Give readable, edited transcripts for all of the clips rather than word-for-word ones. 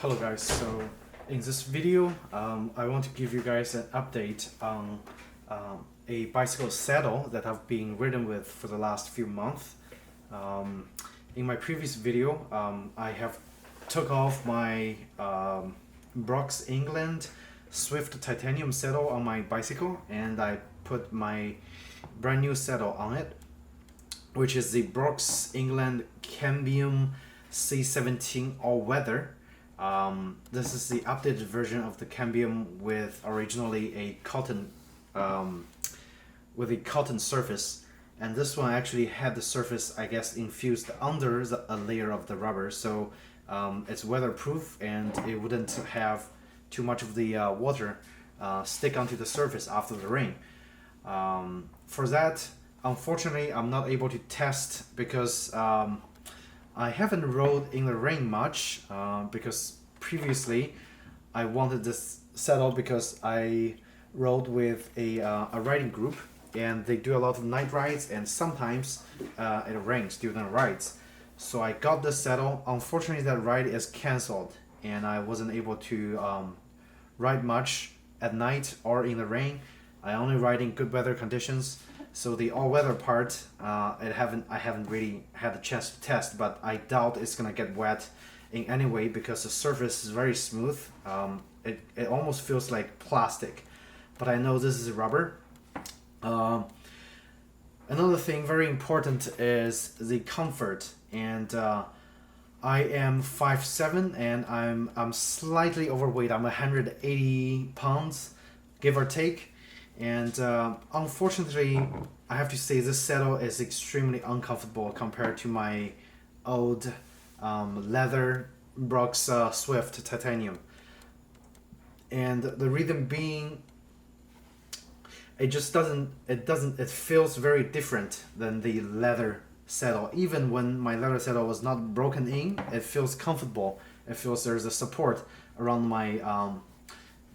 Hello guys, so in this video I want to give you guys an update on a bicycle saddle that I've been ridden with for the last few months. In my previous video I have took off my Brooks England Swift titanium saddle on my bicycle and I put my brand new saddle on it, which is the Brooks England Cambium C17 All Weather. This is the updated version of the Cambium with originally a cotton surface, and this one actually had the surface, I guess, infused under a layer of the rubber, so it's weatherproof and it wouldn't have too much of the water stick onto the surface after the rain. For that, unfortunately, I'm not able to test because I haven't rode in the rain much because previously I wanted this saddle because I rode with a riding group and they do a lot of night rides and sometimes it rains during the rides. So I got this saddle. Unfortunately, that ride is cancelled and I wasn't able to ride much at night or in the rain. I only ride in good weather conditions. So the all-weather part, I haven't really had the chance to test, but I doubt it's gonna get wet in any way because the surface is very smooth. It almost feels like plastic, but I know this is rubber. Another thing very important is the comfort, and I am 5'7" and I'm slightly overweight. I'm 180 pounds, give or take. And unfortunately, I have to say this saddle is extremely uncomfortable compared to my old leather Brooks Swift titanium. And the reason being, it feels very different than the leather saddle. Even when my leather saddle was not broken in, it feels comfortable. It feels there's a support around my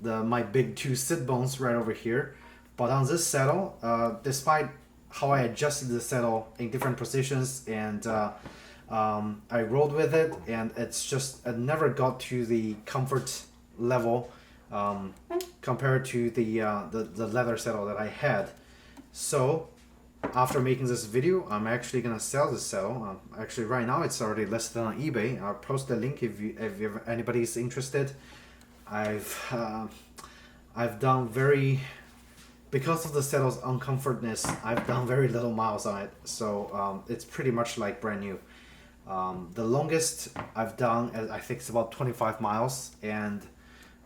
my big two sit bones right over here. But on this saddle, despite how I adjusted the saddle in different positions and I rode with it, and it never got to the comfort level compared to the leather saddle that I had. So after making this video, I'm actually gonna sell this saddle. Actually, right now it's already listed on eBay. I'll post the link if anybody's interested. I've done because of the saddle's uncomfortness, I've done very little miles on it, so it's pretty much like brand new. The longest I've done, I think, it's about 25 miles, and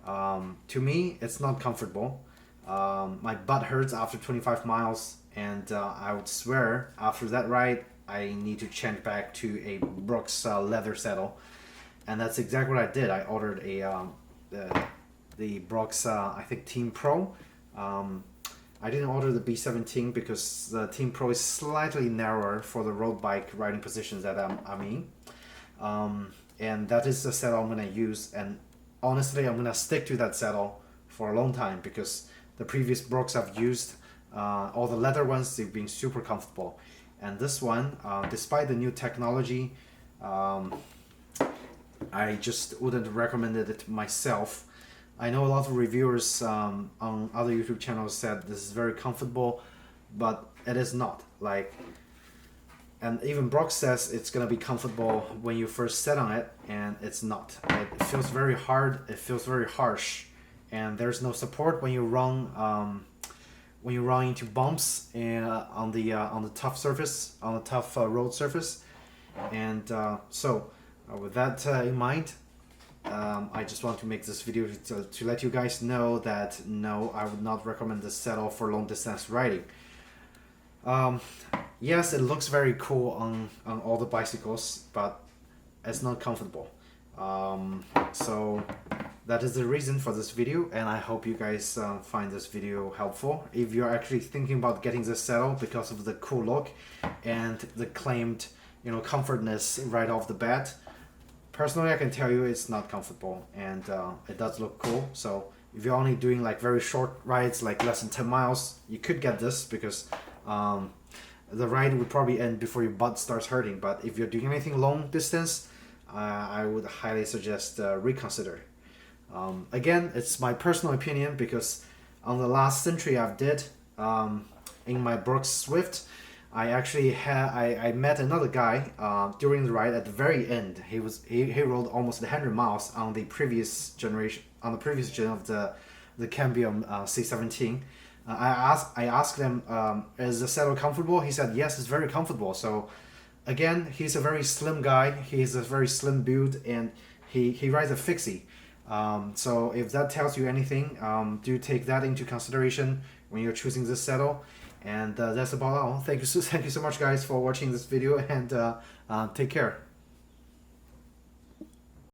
to me, it's not comfortable. My butt hurts after 25 miles, and I would swear after that ride, I need to change back to a Brooks leather saddle, and that's exactly what I did. I ordered the Brooks, I think, Team Pro. I didn't order the B17 because the Team Pro is slightly narrower for the road bike riding positions that I'm in. And that is the saddle I'm going to use. And honestly, I'm going to stick to that saddle for a long time because the previous Brooks I've used, all the leather ones, they've been super comfortable. And this one, despite the new technology, I just wouldn't recommend it myself. I know a lot of reviewers on other YouTube channels said this is very comfortable, but it is not. And even Brock says it's gonna be comfortable when you first set on it, and it's not. It feels very hard. It feels very harsh, and there's no support when you run into bumps on the tough surface, on the tough road surface. And so with that in mind, I just want to make this video to let you guys know that no, I would not recommend this saddle for long distance riding. Yes, it looks very cool on all the bicycles, but it's not comfortable. So that is the reason for this video, and I hope you guys find this video helpful. If you're actually thinking about getting this saddle because of the cool look and the claimed, comfortness right off the bat, personally, I can tell you it's not comfortable, and it does look cool. So if you're only doing like very short rides, like less than 10 miles, you could get this because the ride would probably end before your butt starts hurting. But if you're doing anything long distance, I would highly suggest reconsider. Again, it's my personal opinion because on the last century I've did in my Brooks Swift, I met another guy during the ride at the very end. He rode almost 100 miles on the previous generation of the Cambium C17. I asked him, is the saddle comfortable? He said yes, it's very comfortable. So again, he's a very slim guy. He's a very slim build, and he rides a fixie. So if that tells you anything, do take that into consideration when you're choosing this saddle. And that's about all. Thank you so much, guys, for watching this video, and take care.